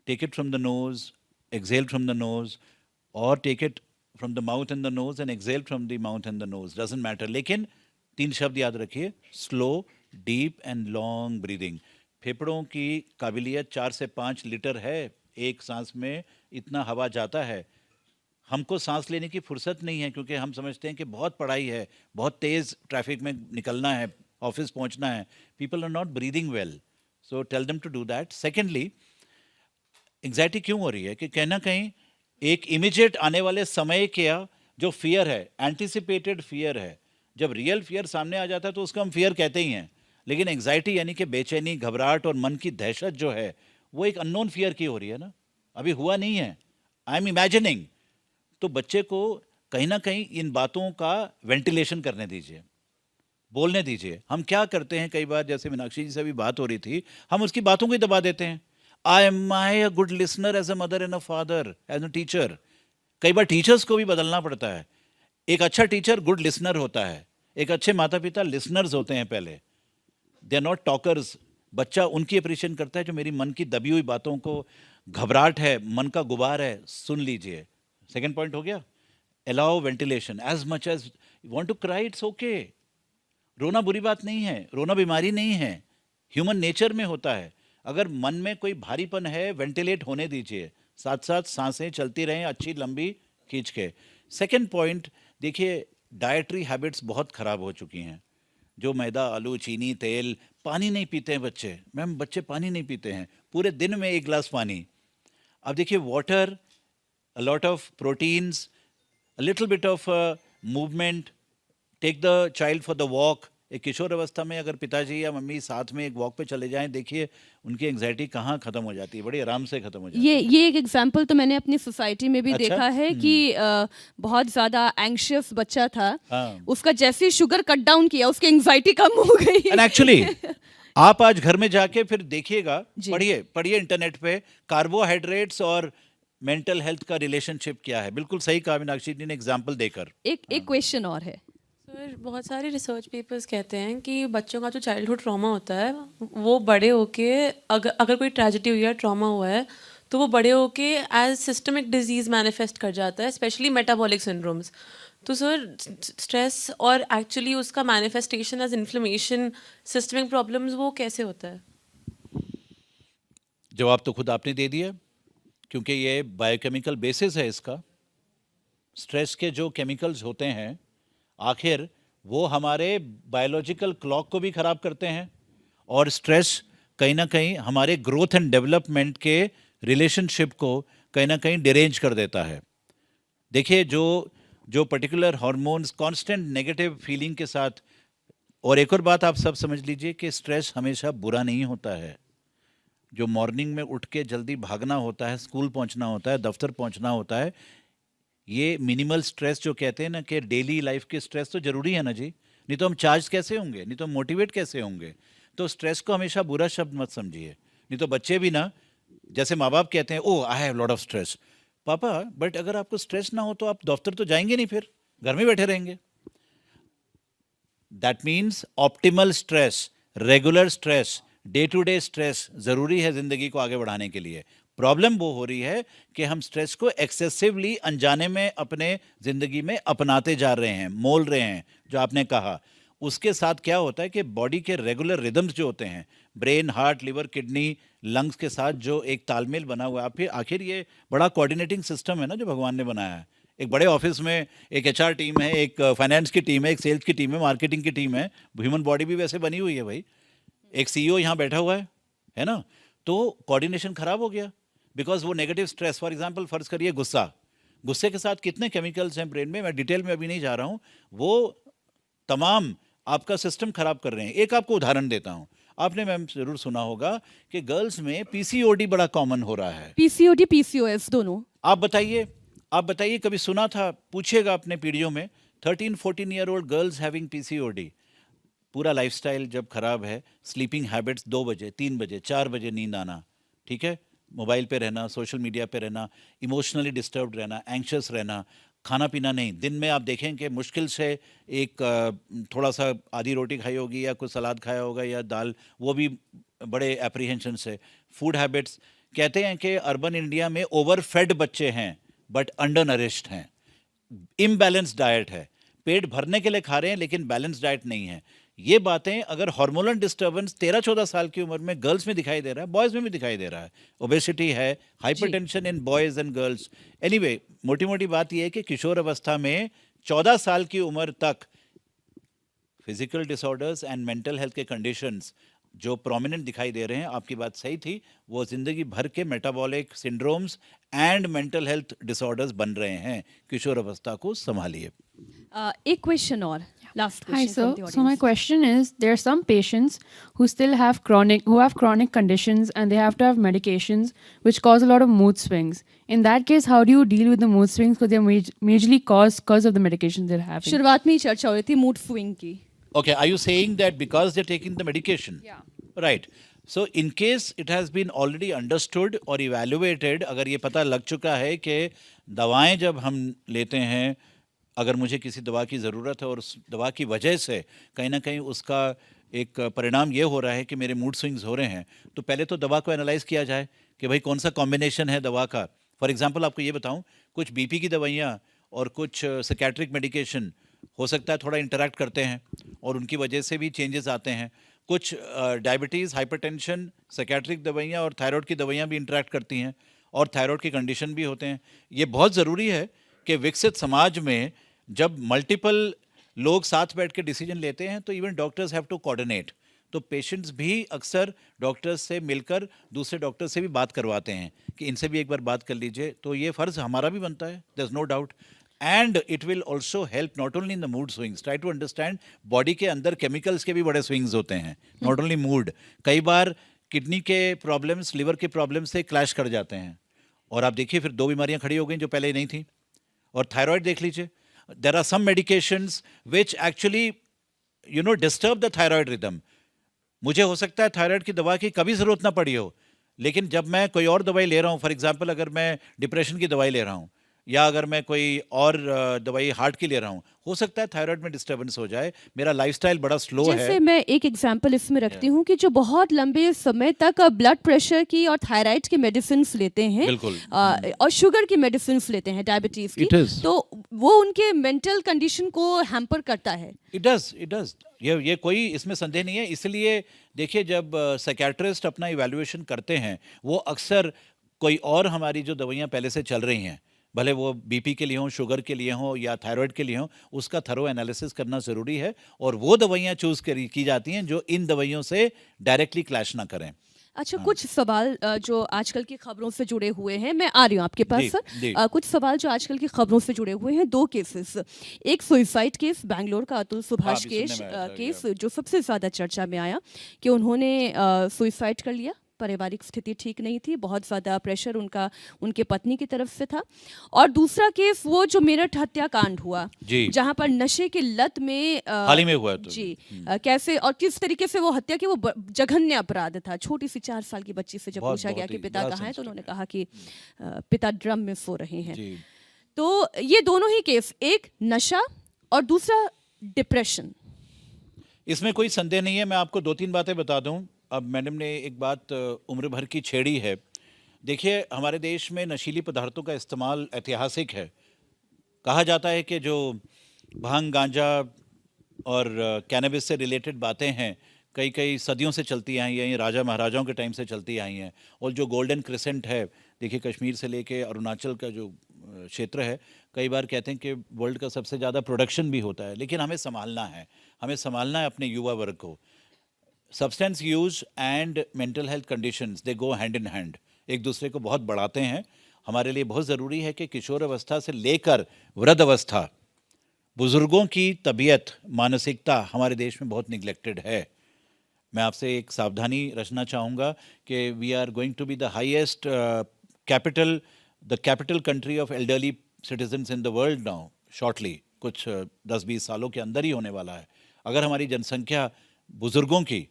B: take it from the nose, exhale from the nose, or take it from the mouth and the nose and exhale from the mouth and the nose, doesn't matter। लेकिन 3 शब्द याद रखिए, slow, deep and long breathing. फेफड़ों की काबिलियत 4 से 5 litre है, एक सांस में इतना हवा जाता है। हमको सांस लेने की फुर्सत नहीं है, क्योंकि हम समझते हैं कि बहुत पढ़ाई है, बहुत तेज़ ट्रैफिक में निकलना है, ऑफिस पहुंचना है। People are not breathing well, so tell them to do that. Secondly, anxiety क्यों हो रही है कि कहीं ना कहीं एक इमीडिएट आने वाले समय का जो फियर है, एंटिसिपेटेड फियर है। जब रियल फियर सामने आ जाता है तो उसको हम फियर कहते ही हैं, लेकिन एंग्जाइटी यानी कि बेचैनी, घबराहट और मन की दहशत जो है वो एक अननोन फियर की हो रही है ना, अभी हुआ नहीं है, आई एम इमेजिनिंग। तो बच्चे को कहीं ना कहीं इन बातों का वेंटिलेशन करने दीजिए, बोलने दीजिए। हम क्या करते हैं कई बार, जैसे मीनाक्षी जी से भी बात हो रही थी, हम उसकी बातों को ही दबा देते हैं। Am I a good listener as a mother and a father, as a teacher? कई बार टीचर्स को भी बदलना पड़ता है। एक अच्छा टीचर गुड लिसनर होता है, एक अच्छे माता पिता लिसनर्स होते हैं पहले, दे आर नॉट टॉकर्स। बच्चा उनकी अप्रिशिएट करता है जो मेरी मन की दबी हुई बातों को, घबराहट है, मन का गुबार है, सुन लीजिए। सेकेंड पॉइंट हो गया, allow ventilation as much as want to cry, it's okay. रोना बुरी बात नहीं है, रोना बीमारी नहीं है, ह्यूमन नेचर में होता है। अगर मन में कोई भारीपन है, वेंटिलेट होने दीजिए, साथ साथ सांसें चलती रहें अच्छी लंबी खींच के। सेकेंड पॉइंट देखिए, डाइटरी हैबिट्स बहुत ख़राब हो चुकी हैं। जो मैदा, आलू, चीनी, तेल, पानी नहीं पीते हैं बच्चे। मैम, बच्चे पानी नहीं पीते हैं, पूरे दिन में 1 गिलास पानी। अब देखिए, water, a lot of proteins, a little bit of movement, take the child for the walk. एक किशोर अवस्था में अगर पिताजी या मम्मी साथ में एक वॉक पे चले जाएं, देखिए उनकी एंग्जाइटी कहाँ खत्म हो जाती है, बड़ी आराम से खत्म हो जाती है।
A: ये एक एग्जाम्पल तो मैंने अपनी सोसाइटी में भी
B: अच्छा?
A: देखा है कि बहुत ज्यादा एंग्शियस बच्चा था,
B: हाँ।
A: उसका जैसे शुगर कट डाउन किया उसकी एंग्जाइटी कम हो गई।
B: एंड एक्चुअली आप आज घर में जाके फिर देखिएगा,
A: जी।
B: पढ़िए इंटरनेट पे, कार्बोहाइड्रेट्स और मेंटल हेल्थ का रिलेशनशिप क्या है। बिल्कुल सही कहा मीनाक्षी जी ने एग्जाम्पल देकर।
A: एक क्वेश्चन और है
D: सर, बहुत सारे रिसर्च पेपर्स कहते हैं कि बच्चों का जो चाइल्डहुड ट्रॉमा होता है वो बड़े होके, अगर कोई ट्रेजेडी हुई है, ट्रॉमा हुआ है, तो वो बड़े होके एज सिस्टमिक डिजीज़ मैनिफेस्ट कर जाता है, स्पेशली मेटाबॉलिक सिंड्रोम्स। तो सर, स्ट्रेस और एक्चुअली उसका manifestation as inflammation, systemic problems, वो कैसे होता है?
B: जवाब तो खुद आपने दे दिया, क्योंकि ये बायोकेमिकल बेसिस है इसका। स्ट्रेस के जो केमिकल्स होते हैं, आखिर वो हमारे बायोलॉजिकल क्लॉक को भी ख़राब करते हैं, और स्ट्रेस कहीं ना कहीं हमारे ग्रोथ एंड डेवलपमेंट के रिलेशनशिप को कहीं ना कहीं डिरेंज कर देता है। देखिए, जो particular hormones constant negative feeling के साथ, और एक और बात आप सब समझ लीजिए कि स्ट्रेस हमेशा बुरा नहीं होता है। जो मॉर्निंग में उठ के जल्दी भागना होता है, स्कूल पहुंचना होता है, दफ्तर पहुंचना होता है, ये मिनिमल स्ट्रेस जो कहते हैं ना, कि डेली लाइफ के स्ट्रेस तो ज़रूरी है ना जी, नहीं तो हम चार्ज कैसे होंगे, नहीं तो मोटिवेट कैसे होंगे। तो स्ट्रेस को हमेशा बुरा शब्द मत समझिए, नहीं तो बच्चे भी ना, जैसे माँ बाप कहते हैं, oh I have lot of stress, पापा, बट अगर आपको स्ट्रेस ना हो तो आप दफ्तर तो जाएंगे नहीं, फिर घर में बैठे रहेंगे। That means optimal stress, regular stress, day to day stress ज़रूरी है ज़िंदगी को आगे बढ़ाने के लिए। प्रॉब्लम वो हो रही है कि हम स्ट्रेस को एक्सेसिवली अनजाने में अपने ज़िंदगी में अपनाते जा रहे हैं, मोल रहे हैं, जो आपने कहा। उसके साथ क्या होता है कि बॉडी के रेगुलर रिदम्स जो होते हैं, brain, heart, liver, kidney, lungs के साथ जो एक तालमेल बना हुआ है, फिर आखिर ये बड़ा कोऑर्डिनेटिंग सिस्टम है ना जो भगवान ने बनाया है। एक बड़े ऑफिस में एक एचआर टीम है, एक फाइनेंस की टीम है, एक सेल्स की टीम है, मार्केटिंग की टीम है, ह्यूमन बॉडी भी वैसे बनी हुई है भाई। एक सीईओ यहाँ बैठा हुआ है ना, तो कोऑर्डिनेशन खराब हो गया बिकॉज वो नेगेटिव स्ट्रेस, फॉर एग्जांपल फर्ज करिए गुस्से के साथ कितने केमिकल्स हैं ब्रेन में, मैं डिटेल में अभी नहीं जा रहा हूँ, वो तमाम आपका सिस्टम खराब कर रहे हैं। एक आपको उदाहरण देता हूँ, आपने मैम जरूर सुना होगा कि गर्ल्स में पीसीओडी बड़ा कॉमन हो रहा है।
A: पीसीओडी, पीसीओएस दोनों।
B: आप बताइए कभी सुना था, पूछिएगा अपने पीढ़ियों में, 13-14 year old girls having PCOD, पूरा लाइफस्टाइल जब खराब है, स्लीपिंग हैबिट्स 2 बजे 3 बजे 4 बजे नींद आना, ठीक है, मोबाइल पे रहना, सोशल मीडिया पे रहना, इमोशनली डिस्टर्ब्ड रहना, एंग्शियस रहना, खाना पीना नहीं, दिन में आप देखें कि मुश्किल से एक थोड़ा सा आधी रोटी खाई होगी या कुछ सलाद खाया होगा या दाल, वो भी बड़े एप्रीहेंशन से। फूड हैबिट्स, कहते हैं कि अर्बन इंडिया में ओवर फेड बच्चे हैं बट अंडर नरिश्ड हैं, इम्बैलेंस डाइट है, पेट भरने के लिए खा रहे हैं लेकिन बैलेंस डाइट नहीं है। ये बातें अगर हार्मोनल डिस्टर्बेंस 13-14 साल की उम्र में गर्ल्स में दिखाई दे रहा है, बॉयज़ में भी दिखाई दे रहा है, ओबेसिटी है, hypertension in boys and girls. Anyway, मोटी मोटी बात यह है कि किशोर अवस्था में 14 साल की उम्र तक physical disorders and mental health के कंडीशंस जो प्रोमिनेंट दिखाई दे रहे हैं, आपकी बात सही थी, वो ज़िंदगी भर के metabolic syndromes and mental health disorders बन रहे हैं। किशोर अवस्था को संभालिए।
A: एक क्वेश्चन और last
E: Hi,
A: question
E: sir. So my question is, there are some patients who still have chronic conditions, and they have to have medications which cause a lot of mood swings. In that case, how do you deal with the mood swings because they're majorly cause of the medications they're having?
A: शुरुआत में ही चर्चा हो रही थी mood swing की।
B: Okay, are you saying that because they're taking the medication?
E: Yeah.
B: Right. So in case it has been already understood or evaluated, अगर ये पता लग चुका है कि दवाएं जब हम लेते हैं, अगर मुझे किसी दवा की ज़रूरत है और उस दवा की वजह से कहीं ना कहीं उसका एक परिणाम ये हो रहा है कि मेरे मूड स्विंग्स हो रहे हैं, तो पहले तो दवा को एनालाइज किया जाए कि भाई कौन सा कॉम्बिनेशन है दवा का। फॉर एग्जांपल आपको ये बताऊं, कुछ बीपी की दवाइयाँ और कुछ साइकेट्रिक मेडिकेशन हो सकता है थोड़ा इंटरैक्ट करते हैं और उनकी वजह से भी चेंजेस आते हैं। कुछ डायबिटीज़, हाइपरटेंशन, साइकेट्रिक दवाइयाँ और थायराइड की दवाइयाँ भी इंटरैक्ट करती हैं और थायराइड की कंडीशन भी होते हैं। ये बहुत ज़रूरी है कि विकसित समाज में जब मल्टीपल लोग साथ बैठ के डिसीजन लेते हैं तो even doctors have to coordinate, तो पेशेंट्स भी अक्सर डॉक्टर्स से मिलकर दूसरे डॉक्टर से भी बात करवाते हैं कि इनसे भी एक बार बात कर लीजिए। तो ये फ़र्ज़ हमारा भी बनता है, there is no doubt. And it will also help not only in the mood swings, try to understand body के अंदर केमिकल्स के भी बड़े स्विंग्स होते हैं, नॉट ओनली मूड। कई बार किडनी के प्रॉब्लम्स, लिवर के प्रॉब्लम्स से क्लैश कर जाते हैं और आप देखिए फिर 2 बीमारियां खड़ी हो गई जो पहले नहीं थी। और थायराइड देख लीजिए, there are some medications which actually disturb the thyroid rhythm. मुझे हो सकता है थायराइड की दवा की कभी ज़रूरत ना पड़ी हो, लेकिन जब मैं कोई और दवाई ले रहा हूँ, फॉर एग्जांपल अगर मैं डिप्रेशन की दवाई ले रहा हूँ या अगर मैं कोई और दवाई हार्ट की ले रहा हूँ, हो सकता है थायराइड में डिस्टर्बेंस हो जाए, मेरा लाइफस्टाइल बड़ा स्लो है।
A: जैसे मैं एक एग्जांपल इसमें रखती हूँ कि जो बहुत लंबे समय तक ब्लड प्रेशर की और थायराइड की मेडिसिन लेते हैं,
B: बिल्कुल।
A: और शुगर की मेडिसिन लेते हैं, डायबिटीज
B: It
A: की,
B: is.
A: तो वो उनके मेंटल कंडीशन को हैम्पर करता है।
B: It does. ये कोई इसमें संदेह नहीं है। इसलिए देखिए, जब साइकेट्रिस्ट अपना इवैल्यूएशन करते हैं, वो अक्सर कोई और हमारी जो दवाइयाँ पहले से चल रही हैं, भले वो बीपी के लिए हों, शुगर के लिए हों या थायराइड के लिए हों, उसका थरो एनालिसिस करना ज़रूरी है और वो दवाइयाँ चूज़ की जाती हैं जो इन दवाइयों से डायरेक्टली क्लैश ना करें।
A: अच्छा, कुछ सवाल जो आजकल की खबरों से जुड़े हुए हैं, मैं आ रही हूँ आपके पास
B: जी,
A: सर।
B: जी।
A: कुछ सवाल जो आजकल की खबरों से जुड़े हुए हैं, 2 केसेस। एक सुसाइड केस बैंगलोर का, अतुल सुभाष
B: अभी सुनने
A: केस
B: में आया था,
A: केस जो सबसे ज़्यादा चर्चा में आया कि उन्होंने सुसाइड कर लिया, पारिवारिक स्थिति ठीक नहीं थी, बहुत ज़्यादा प्रेशर उनके पत्नी की तरफ से था। और दूसरा केस वो जो मेरठ हत्याकांड हुआ,
B: जी।
A: जहाँ पर नशे की लत में
B: हाल ही में हुआ है तो।
A: जी, कैसे और किस तरीके से वो हत्या की, वो जघन्य अपराध था। छोटी सी 4 साल की बच्ची से जब
B: बहुत-
A: पूछा गया
B: बहुत
A: कि
B: ही
A: पिता
B: बड़ा
A: कहाँ है, तो
B: sensitive
A: उन्होंने कहा कि पिता ड्रम में सो रहे हैं।
B: जी।
A: तो ये दोनों ही केस, एक नशा और दूसरा डिप्रेशन।
B: इसमें कोई संदेह नहीं है। मैं आपको 2-3 बातें बता दूं। अब मैडम ने एक बात उम्र भर की छेड़ी है। देखिए, हमारे देश में नशीली पदार्थों का इस्तेमाल ऐतिहासिक है। कहा जाता है कि जो भांग, गांजा और कैनबिस से रिलेटेड बातें हैं, कई सदियों से चलती आई हैं, ये राजा महाराजाओं के टाइम से चलती आई हैं। और जो गोल्डन क्रिसेंट है, देखिए कश्मीर से लेके अरुणाचल का जो क्षेत्र है, कई बार कहते हैं कि वर्ल्ड का सबसे ज़्यादा प्रोडक्शन भी होता है। लेकिन हमें संभालना है, अपने युवा वर्ग को। Substance use and mental health conditions, they go hand in hand, एक दूसरे को बहुत बढ़ाते हैं। हमारे लिए बहुत ज़रूरी है कि किशोर अवस्था से लेकर वृद्ध अवस्था, बुज़ुर्गों की तबीयत, मानसिकता हमारे देश में बहुत निगलेक्टेड है। मैं आपसे एक सावधानी रचना चाहूँगा कि we are going to be the highest capital country of elderly citizens in the world now shortly, कुछ 10-20 सालों के अंदर ही होने वाला है। अगर हमारी जनसंख्या बुजुर्गों की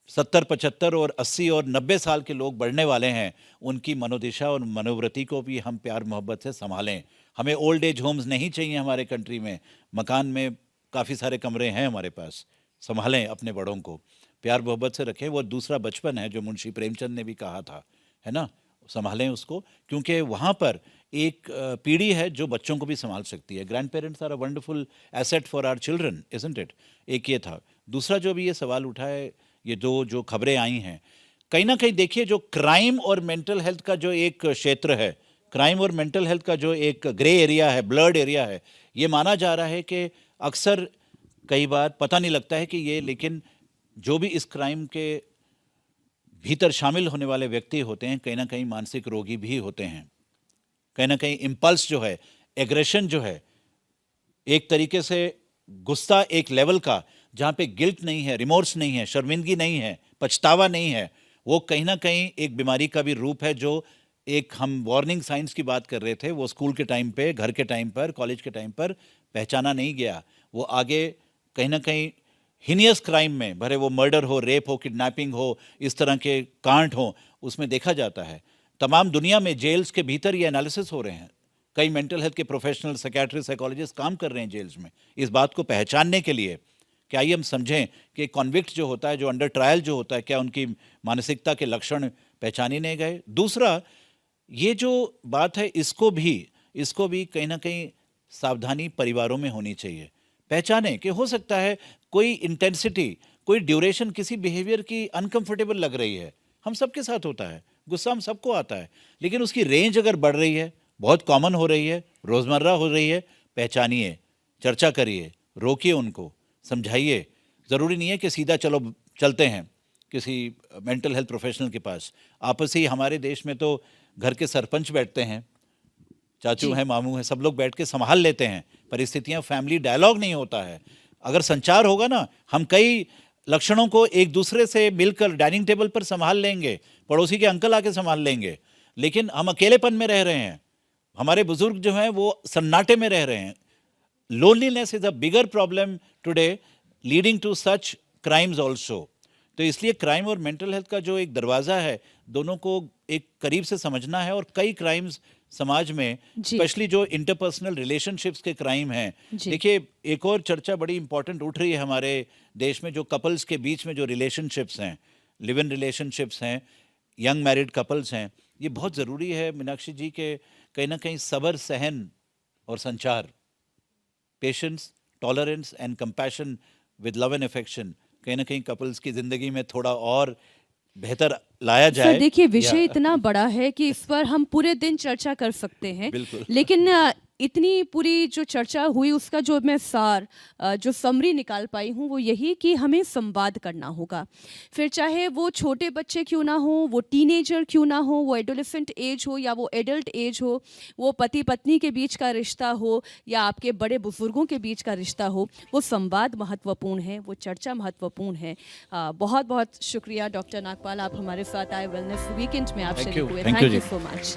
B: 70, 75 और 80 और 90 साल के लोग बढ़ने वाले हैं, उनकी मनोदिशा और मनोवृत्ति को भी हम प्यार मोहब्बत से संभालें। हमें ओल्ड एज होम्स नहीं चाहिए हमारे कंट्री में। मकान में काफ़ी सारे कमरे हैं हमारे पास, संभालें अपने बड़ों को, प्यार मोहब्बत से रखें। वो दूसरा बचपन है जो मुंशी प्रेमचंद ने भी कहा था, है ना, संभालें उसको, क्योंकि वहाँ पर एक पीढ़ी है जो बच्चों को भी संभाल सकती है। Grandparents are a wonderful asset for our children, isn't it. एक ये था। दूसरा जो भी ये सवाल उठा है, ये जो खबरें आई हैं, कहीं ना कहीं देखिए जो क्राइम और मेंटल हेल्थ का जो एक क्षेत्र है, क्राइम और मेंटल हेल्थ का जो एक ग्रे एरिया है, ब्लर्ड एरिया है, ये माना जा रहा है कि अक्सर कई बार पता नहीं लगता है कि ये, लेकिन जो भी इस क्राइम के भीतर शामिल होने वाले व्यक्ति होते हैं, कहीं ना कहीं मानसिक रोगी भी होते हैं। कहीं ना कहीं इम्पल्स जो है, एग्रेशन जो है, एक तरीके से गुस्सा एक लेवल का जहाँ पे गिल्ट नहीं है, रिमोर्स नहीं है, शर्मिंदगी नहीं है, पछतावा नहीं है, वो कहीं ना कहीं एक बीमारी का भी रूप है। जो एक हम वार्निंग साइंस की बात कर रहे थे, वो स्कूल के टाइम पे, घर के टाइम पर, कॉलेज के टाइम पर पहचाना नहीं गया। वो आगे कहीं ना कहीं हीनियस क्राइम में, भरे वो मर्डर हो, रेप हो, किडनैपिंग हो, इस तरह के कांड हो, उसमें देखा जाता है। तमाम दुनिया में जेल्स के भीतर ये एनालिसिस हो रहे हैं। कई मेंटल हेल्थ के प्रोफेशनल, साइकियाट्रिस्ट, साइकोलॉजिस्ट काम कर रहे हैं जेल्स में इस बात को पहचानने के लिए कि आइए हम समझें कि कॉन्विक्ट जो होता है, जो अंडर ट्रायल जो होता है, क्या उनकी मानसिकता के लक्षण पहचाने नहीं गए। दूसरा, ये जो बात है, इसको भी कहीं ना कहीं सावधानी परिवारों में होनी चाहिए। पहचानें कि हो सकता है कोई इंटेंसिटी, कोई ड्यूरेशन किसी बिहेवियर की अनकंफर्टेबल लग रही है। हम सबके साथ होता है, गुस्सा हम सबको आता है, लेकिन उसकी रेंज अगर बढ़ रही है, बहुत कॉमन हो रही है, रोज़मर्रा हो रही है, पहचानिए, चर्चा करिए, रोकिए उनको, समझाइए। ज़रूरी नहीं है कि सीधा चलो चलते हैं किसी मेंटल हेल्थ प्रोफेशनल के पास। आपस ही हमारे देश में तो घर के सरपंच बैठते हैं, चाचू हैं, मामू हैं, सब लोग बैठ के संभाल लेते हैं परिस्थितियां। फैमिली डायलॉग नहीं होता है। अगर संचार होगा ना, हम कई लक्षणों को एक दूसरे से मिलकर डाइनिंग टेबल पर संभाल लेंगे, पड़ोसी के अंकल आके संभाल लेंगे। लेकिन हम अकेलेपन में रह रहे हैं, हमारे बुजुर्ग जो हैं वो सन्नाटे में रह रहे हैं। Loneliness is a bigger problem today, leading to such crimes also. तो इसलिए क्राइम और मेंटल हेल्थ का जो एक दरवाज़ा है, दोनों को एक करीब से समझना है। और कई क्राइम्स समाज में, स्पेशली जो इंटरपर्सनल रिलेशनशिप्स के क्राइम हैं, देखिए एक और चर्चा बड़ी इंपॉर्टेंट उठ रही है हमारे देश में, जो कपल्स के बीच में जो रिलेशनशिप्स हैं, लिव इन रिलेशनशिप्स हैं, यंग मैरिड कपल्स हैं, ये बहुत ज़रूरी है मीनाक्षी जी के कहीं ना कहीं सब्र, सहन और संचार, patience, tolerance and compassion with love and affection कहीं ना कहीं कपल्स की ज़िंदगी में थोड़ा और बेहतर लाया जाए।
A: सर देखिए, विषय इतना बड़ा है कि इस पर हम पूरे दिन चर्चा कर सकते हैं, लेकिन इतनी पूरी जो चर्चा हुई उसका जो मैं सार, जो समरी निकाल पाई हूँ, वो यही कि हमें संवाद करना होगा। फिर चाहे वो छोटे बच्चे क्यों ना हो, वो टीनेजर क्यों ना हो, वो एडोलेसेंट एज हो या वो एडल्ट एज हो, वो पति पत्नी के बीच का रिश्ता हो या आपके बड़े बुजुर्गों के बीच का रिश्ता हो, वो संवाद महत्वपूर्ण है, वो चर्चा महत्वपूर्ण है। बहुत बहुत शुक्रिया डॉक्टर नागपाल, आप हमारे साथ आए वेलनेस वीकेंड में, आप शरीक हुए। Thank you so much.